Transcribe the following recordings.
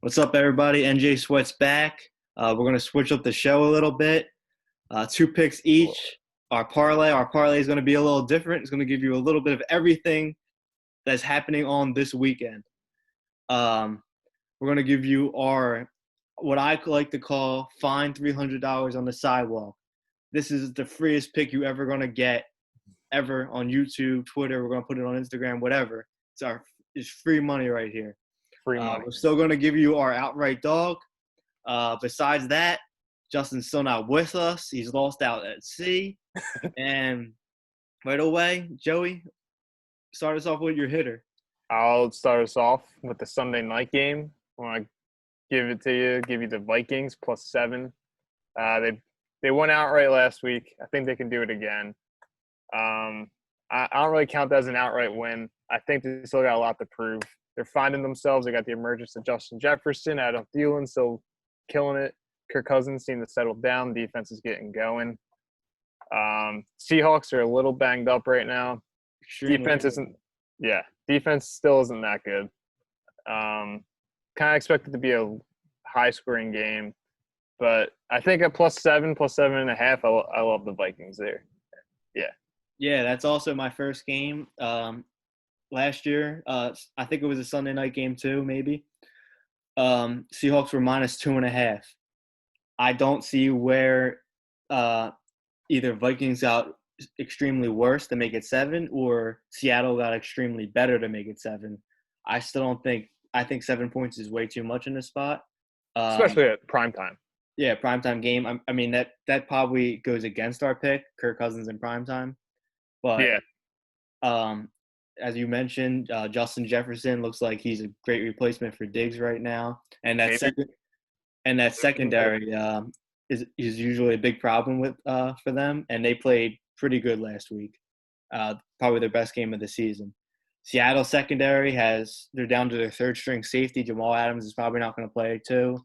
What's up, everybody? NJ Sweat's back. We're going to switch up the show a little bit. Two picks each. Our parlay is going to be a little different. It's going to give you a little bit of everything that's happening on this weekend. We're going to give you our what I like to call fine $300 on the sidewalk. This is the freest pick you ever going to get ever on YouTube, Twitter. We're going to put it on Instagram, whatever. It's free money right here. Free money. We're still going to give you our outright dog. Besides that, Justin's still not with us. He's lost out at sea. And right away, Joey, start us off with your hitter. I'll start us off with the Sunday night game. I want to give you the Vikings +7. They won outright last week. I think they can do it again. I don't really count that as an outright win. I think they still got a lot to prove. They're finding themselves. They got the emergence of Justin Jefferson, Adam Thielen still killing it. Kirk Cousins seemed to settle down. Defense is getting going. Seahawks are a little banged up right now. Defense still isn't that good. Kind of expect it to be a high-scoring game, but I think at +7, +7.5, I love the Vikings there. Yeah, that's also my first game. Last year, I think it was a Sunday night game too, maybe. Seahawks were -2.5. I don't see where either Vikings got extremely worse to make it 7 or Seattle got extremely better to make it 7. I still don't think – I think 7 points is way too much in this spot. Especially at primetime. Yeah, primetime game. I mean, that probably goes against our pick, Kirk Cousins in primetime. But yeah. As you mentioned, Justin Jefferson looks like he's a great replacement for Diggs right now, and that secondary is usually a big problem with for them. And they played pretty good last week, probably their best game of the season. Seattle secondary they're down to their third string safety. Jamal Adams is probably not going to play too.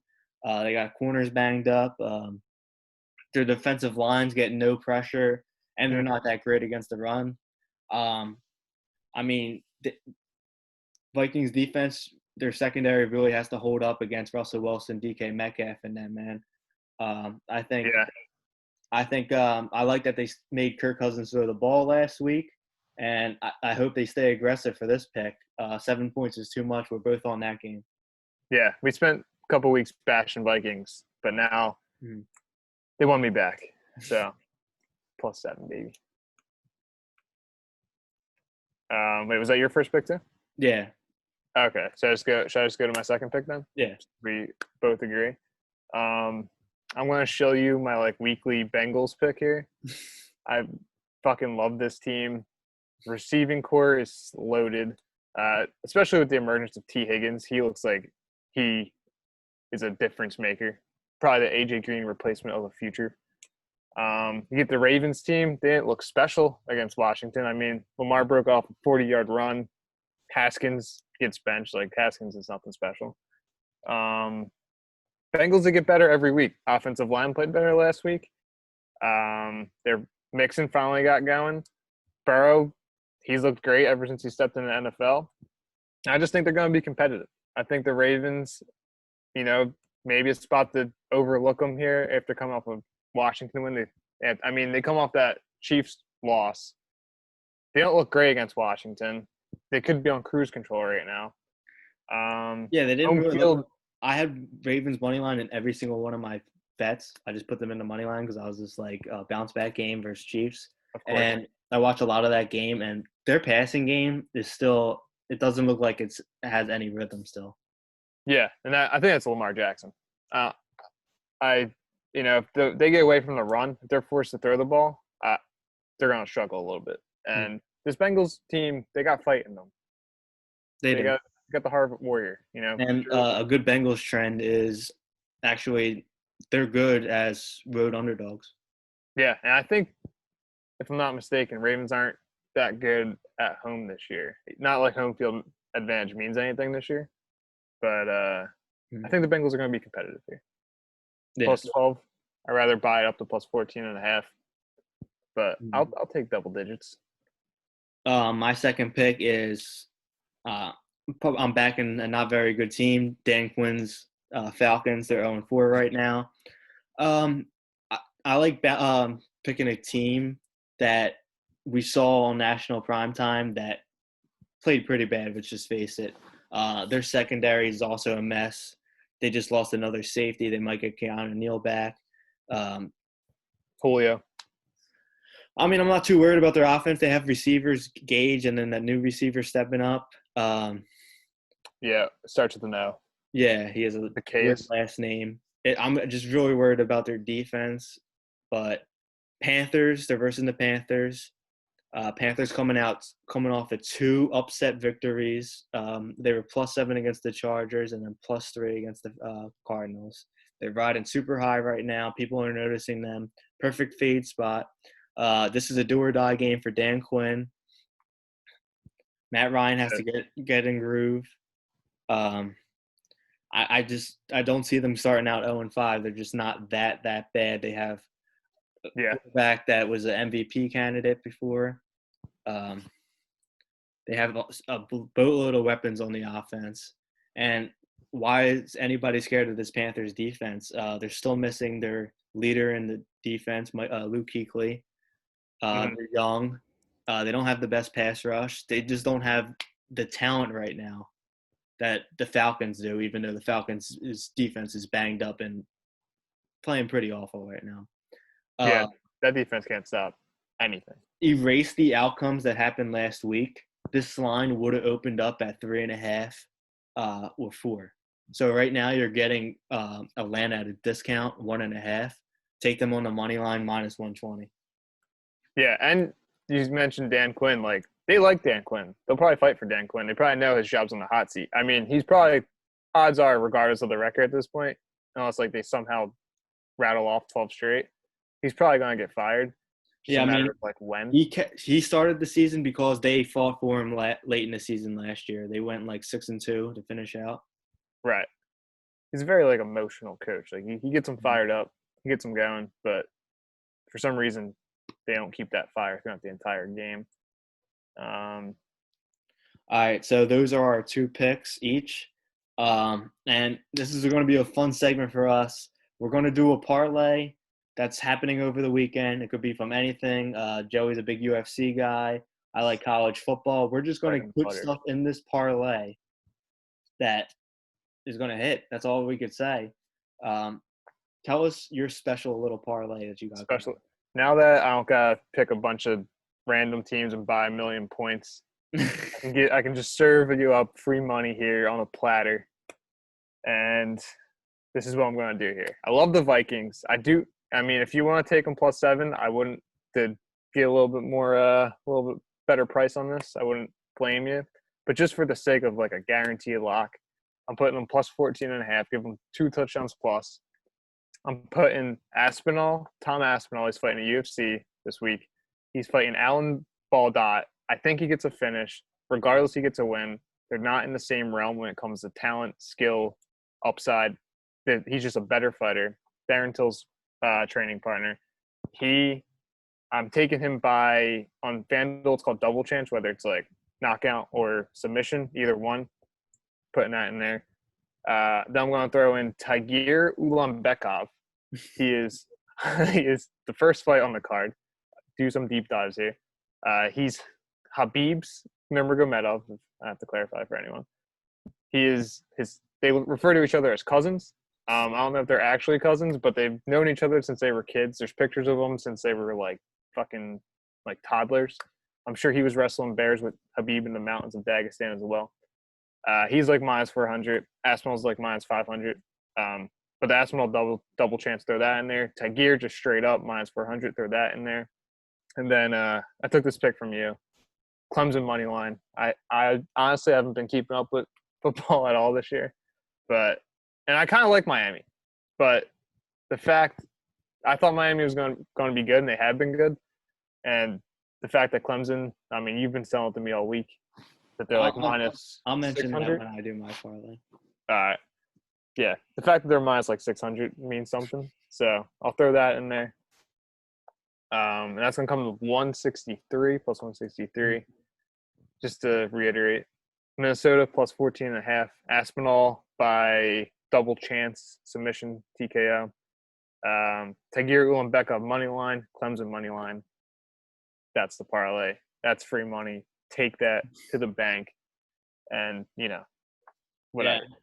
They got corners banged up. Their defensive lines get no pressure, and they're not that great against the run. I mean, the Vikings defense, their secondary really has to hold up against Russell Wilson, DK Metcalf, and them, man. I like that they made Kirk Cousins throw the ball last week, and I hope they stay aggressive for this pick. 7 points is too much. We're both on that game. Yeah, we spent a couple weeks bashing Vikings, but now they want me back. So, +7, baby. Wait, was that your first pick too? Yeah. Okay. Should I just go to my second pick then? Yeah. We both agree. I'm going to show you my weekly Bengals pick here. I fucking love this team. Receiving core is loaded, especially with the emergence of T. Higgins. He looks like he is a difference maker. Probably the AJ Green replacement of the future. You get the Ravens team. They didn't look special against Washington. I mean, Lamar broke off a 40-yard run. Haskins gets benched. Haskins is nothing special. Bengals, they get better every week. Offensive line played better last week. Their Mixon finally got going. Burrow, he's looked great ever since he stepped in the NFL. I just think they're going to be competitive. I think the Ravens, maybe a spot to overlook them here after coming off of Washington win. They come off that Chiefs loss. They don't look great against Washington. They could be on cruise control right now. They didn't really look. I had Ravens money line in every single one of my bets. I just put them in the money line because I was just bounce back game versus Chiefs. And I watched a lot of that game, and their passing game is still. It doesn't look like it has any rhythm still. Yeah, and I think that's Lamar Jackson. If they get away from the run, if they're forced to throw the ball, they're going to struggle a little bit. And this Bengals team, they got fight in them. They got the Harvard Warrior, And a good Bengals trend is actually they're good as road underdogs. Yeah, and I think, if I'm not mistaken, Ravens aren't that good at home this year. Not like home field advantage means anything this year. But I think the Bengals are going to be competitive here. Yeah. +12. I'd rather buy it up to +14.5. But I'll take double digits. My second pick is I'm backing a not very good team. Dan Quinn's Falcons. They're 0-4 right now. I like picking a team that we saw on national primetime that played pretty bad, let's just face it. Their secondary is also a mess. They just lost another safety. They might get Keanu Neal back. Julio. I mean, I'm not too worried about their offense. They have receivers, Gage, and then that new receiver stepping up. Yeah, starts with an O. Yeah, he has a weird last name. I'm just really worried about their defense. But Panthers, they're versing the Panthers. Panthers coming off of 2 upset victories. They were +7 against the Chargers and then +3 against the Cardinals. They're riding super high right now. People are noticing them. Perfect fade spot. This is a do or die game for Dan Quinn. Matt Ryan has to get in groove. I don't see them starting out 0-5. They're just not that bad. They have a quarterback that was an MVP candidate before. They have a boatload of weapons on the offense. And why is anybody scared of this Panthers defense? They're still missing their leader in the defense, Luke Kuechly. They're young. They don't have the best pass rush. They just don't have the talent right now that the Falcons do, even though the Falcons' defense is banged up and playing pretty awful right now. Yeah, that defense can't stop anything. Erase the outcomes that happened last week. This line would have opened up at 3.5 or 4. So right now you're getting Atlanta at a discount, 1.5. Take them on the money line, -120. Yeah, and you mentioned Dan Quinn. Like, they like Dan Quinn. They'll probably fight for Dan Quinn. They probably know his job's on the hot seat. I mean, he's probably, odds are, regardless of the record at this point, unless like they somehow rattle off 12 straight, he's probably going to get fired. Yeah, I mean, like when he started the season because they fought for him late in the season last year. They went like 6-2 to finish out. Right. He's a very like emotional coach. Like he gets them fired up, he gets them going, but for some reason they don't keep that fire throughout the entire game. All right, so those are our 2 picks each, and this is going to be a fun segment for us. We're going to do a parlay that's happening over the weekend. It could be from anything. Joey's a big UFC guy. I like college football. We're just going to put stuff in this parlay that is going to hit. That's all we could say. Tell us your special little parlay that you got. Special. Now that I don't gotta pick a bunch of random teams and buy 1 million points, I can just serve you up free money here on a platter. And this is what I'm going to do here. I love the Vikings. I mean, if you want to take them +7, I wouldn't to get a little bit better price on this. I wouldn't blame you. But just for the sake of like a guaranteed lock, I'm putting them +14.5. Give them 2 touchdowns plus. I'm putting Tom Aspinall. He's fighting a UFC this week. He's fighting Alan Baldot. I think he gets a finish. Regardless, he gets a win. They're not in the same realm when it comes to talent, skill, upside. He's just a better fighter. Darren Till's training partner. I'm taking him on FanDuel, it's called double chance, whether it's like knockout or submission, either one. Putting that in there. Then I'm going to throw in Tagir Ulanbekov. He is the first fight on the card. Do some deep dives here. He's Habib's Nurmagomedov. I have to clarify for anyone. They refer to each other as cousins. I don't know if they're actually cousins, but they've known each other since they were kids. There's pictures of them since they were like fucking like toddlers. I'm sure he was wrestling bears with Habib in the mountains of Dagestan as well. He's like -400. Aspinall's like -500. But the Aspinall double chance, throw that in there. Tagir just straight up -400, throw that in there. And then I took this pick from you. Clemson money line. I honestly haven't been keeping up with football at all this year, and I kind of like Miami, but the fact I thought Miami was going to be good, and they have been good, and the fact that Clemson, I mean, you've been selling it to me all week that they're like minus. I'll mention 600. that when I do my parlay. All right. Yeah, the fact that they're minus like 600 means something, so I'll throw that in there. And that's going to come with 163 plus 163. Just to reiterate, Minnesota +14.5. Aspinall by double chance submission TKO. Tagir Ulanbeka money line, Clemson money line. That's the parlay. That's free money. Take that to the bank, and whatever. Yeah.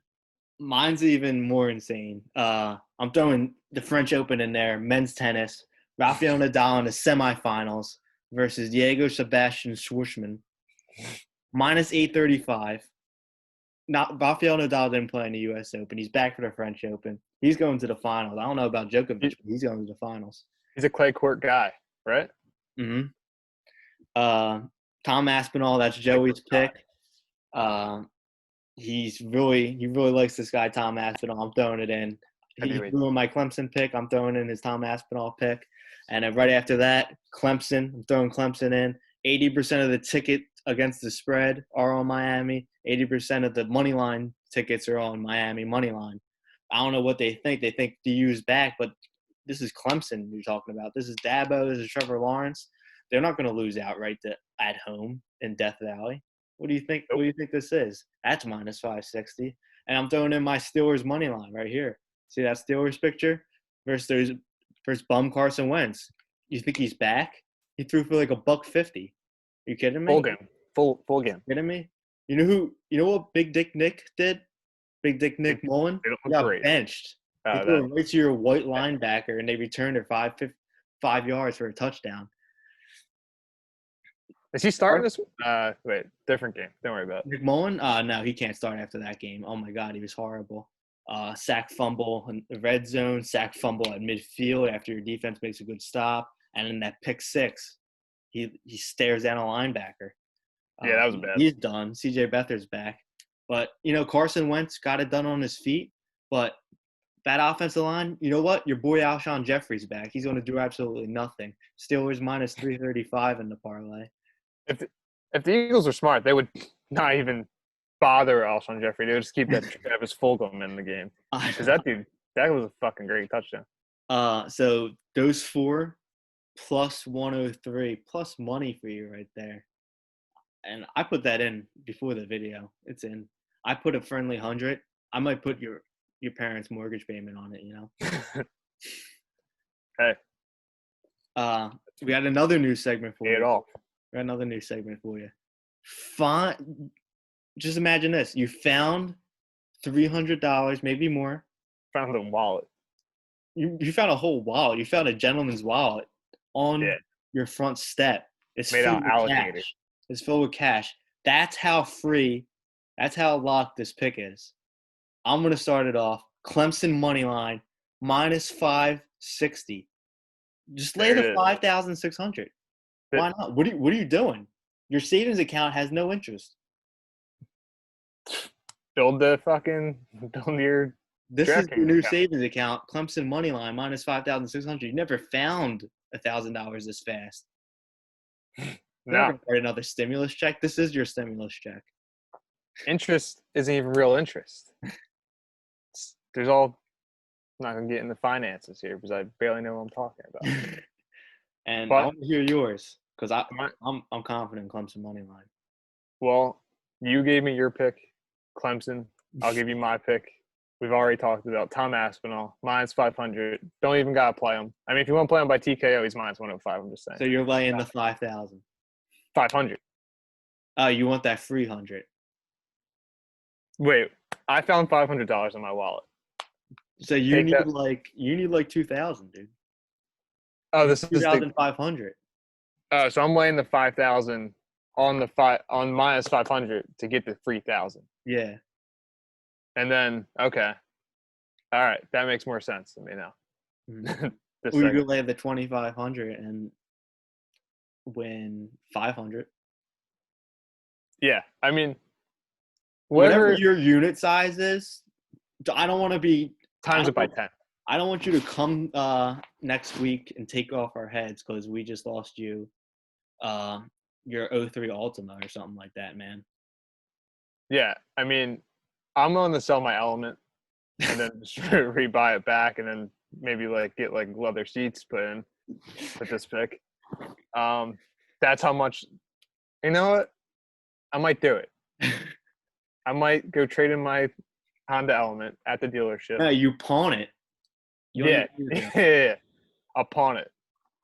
Mine's even more insane. I'm throwing the French Open in there, men's tennis. Rafael Nadal in the semifinals versus Diego Sebastian Schwartzman. Minus 835. Not Rafael Nadal didn't play in the U.S. Open. He's back for the French Open. He's going to the finals. I don't know about Djokovic, but he's going to the finals. He's a clay court guy, right? Mm-hmm. Tom Aspinall, that's Joey's pick. He really likes this guy, Tom Aspinall. I'm throwing it in. He ruined my Clemson pick. I'm throwing in his Tom Aspinall pick. And then right after that, Clemson. I'm throwing Clemson in. 80% of the ticket against the spread are on Miami. 80% of the money line tickets are on Miami money line. I don't know what they think. They think to use back, but this is Clemson you're talking about. This is Dabo. This is Trevor Lawrence. They're not going to lose outright at home in Death Valley. What do you think? What do you think this is? That's minus 560. And I'm throwing in my Steelers money line right here. See that Steelers picture versus bum Carson Wentz. You think he's back? He threw for like $150. Are you kidding me? Full game. Full game. Kidding me? You know what Big Dick Nick did? Big Dick Nick Mullen got benched. They threw it right to your white linebacker, and they returned it 5 yards for a touchdown. Is he starting this? Wait, different game. Don't worry about it. Nick Mullen? No, he can't start after that game. Oh my God, he was horrible. Sack fumble in the red zone, sack fumble at midfield after your defense makes a good stop, and in that pick six, he stares down a linebacker. Yeah, that was bad. He's done. CJ Beathard's back. But, Carson Wentz got it done on his feet. But that offensive line, you know what? Your boy Alshon Jeffrey's back. He's going to do absolutely nothing. Steelers minus 335 in the parlay. If the Eagles are smart, they would not even bother Alshon Jeffrey. They would just keep that Travis Fulgham in the game. Because that was a fucking great touchdown. So those four plus 103 plus money for you right there. And I put that in before the video. It's in. I put a friendly 100. I might put your parents' mortgage payment on it, Hey. We got another new segment for you. We got another new segment for you. Just imagine this. You found $300, maybe more. Found a wallet. You found a whole wallet. You found a gentleman's wallet on your front step. It's made out alligator. Cash. It's filled with cash. That's how locked this pick is. I'm going to start it off. Clemson money line, minus 560. Just lay the 5,600. Why not? What are you doing? Your savings account has no interest. Build your This is your new savings account. Clemson money line, minus 5,600. You never found $1,000 this fast. You're not going to write another stimulus check. This is your stimulus check. Interest isn't even real interest. I'm not going to get into finances here because I barely know what I'm talking about. And I want to hear yours because I'm confident in Clemson money line. Well, you gave me your pick, Clemson. I'll give you my pick. We've already talked about Tom Aspinall, minus 500. Don't even got to play him. I mean, if you want to play him by TKO, he's minus 105. I'm just saying. So you're laying the 5,000. 500. Oh, you want that free 100. Wait, I found $500 in my wallet. So you need like 2,000, dude. Oh, this is 2,500. Oh, so I'm laying the 5,000 on minus 500 to get the 3,000. Yeah. And then okay, all right, that makes more sense to me now. Or you could lay the 2,500 and win 500. Yeah, I mean, whatever your unit size is, I don't want to be times it by 10. I don't want you to come next week and take off our heads because we just lost you your 03 Ultima or something like that, man. Yeah, I mean, I'm going to sell my Element and then just rebuy it back and then maybe get leather seats put in with this pick. That's how much. You know what? I might do it. I might go trade in my Honda Element at the dealership. No, you pawn it. You don't Yeah, even need it. yeah. I'll pawn it.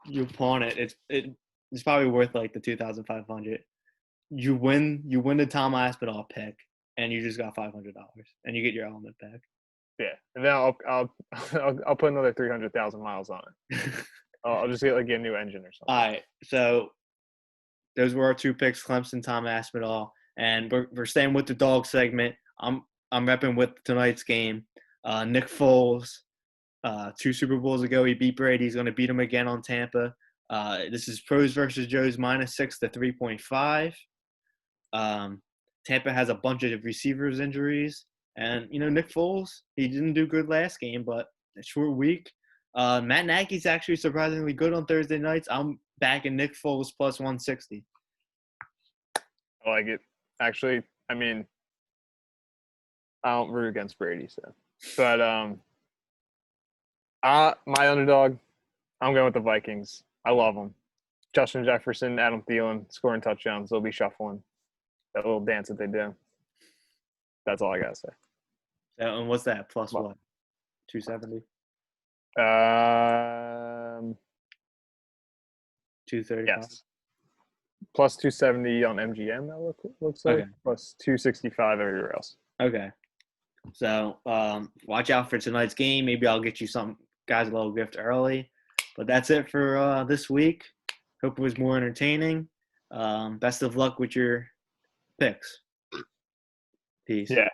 You pawn it. It's probably worth like the 2,500. You win the Tom Aspinall pick, and you just got $500, and you get your element back. Yeah, and then I'll put another 300,000 miles on it. I'll just get a new engine or something. All right, so those were our two picks: Clemson, Tom Aspinall, and we're staying with the dog segment. I'm repping with tonight's game. Nick Foles, 2 Super Bowls ago, he beat Brady. He's going to beat him again on Tampa. This is pros versus Joes -6 to 3.5. Tampa has a bunch of receivers injuries. And, Nick Foles, he didn't do good last game, but a short week. Matt Nagy's actually surprisingly good on Thursday nights. I'm backing Nick Foles plus 160. I like it. Actually, I mean, I don't root against Brady, but my underdog, I'm going with the Vikings. I love them. Justin Jefferson, Adam Thielen, scoring touchdowns. They'll be shuffling. That little dance that they do. That's all I gotta say. And what's that? Plus what? 270? 235? Yes. Plus 270 on MGM, that looks like. Okay. Plus 265 everywhere else. Okay. So watch out for tonight's game. Maybe I'll get you some guys a little gift early. But that's it for this week. Hope it was more entertaining. Best of luck with your picks. Peace. Yeah.